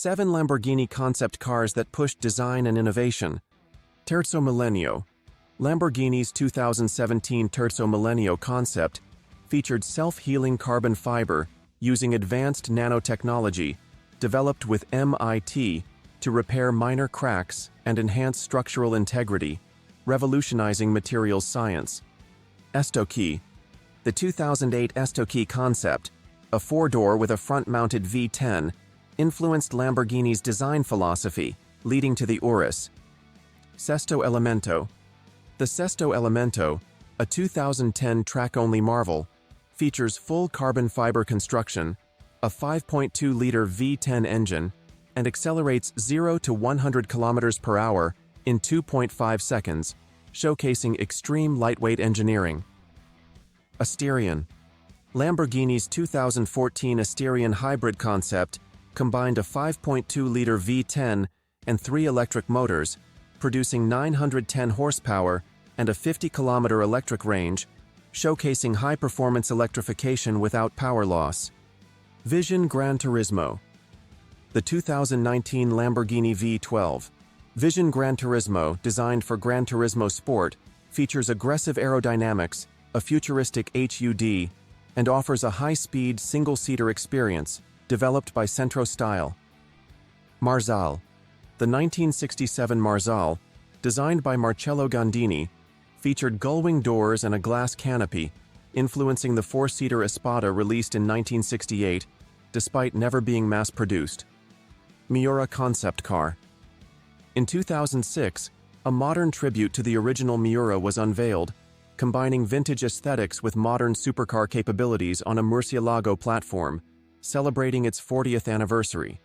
7 Lamborghini concept cars that pushed design and innovation. Terzo Millennio. Lamborghini's 2017 Terzo Millennio concept featured self-healing carbon fiber using advanced nanotechnology developed with MIT to repair minor cracks and enhance structural integrity, revolutionizing materials science. Estochi. The 2008 Estochi concept, a 4-door with a front-mounted V10, influenced Lamborghini's design philosophy, leading to the Urus. Sesto Elemento. The Sesto Elemento, a 2010 track-only marvel, features full carbon fiber construction, a 5.2-liter V10 engine, and accelerates 0 to 100 km per hour in 2.5 seconds, showcasing extreme lightweight engineering. Asterion. Lamborghini's 2014 Asterion hybrid concept combined a 5.2-liter V10 and 3 electric motors, producing 910 horsepower and a 50-kilometer electric range, showcasing high-performance electrification without power loss. Vision Gran Turismo. The 2019 Lamborghini V12. Vision Gran Turismo, designed for Gran Turismo Sport, features aggressive aerodynamics, a futuristic HUD, and offers a high-speed single-seater experience, developed by Centro Style. Marzal. The 1967 Marzal, designed by Marcello Gandini, featured gull-wing doors and a glass canopy, influencing the 4-seater Espada released in 1968, despite never being mass-produced. Miura concept car. In 2006, a modern tribute to the original Miura was unveiled, combining vintage aesthetics with modern supercar capabilities on a Murcielago platform, celebrating its 40th anniversary.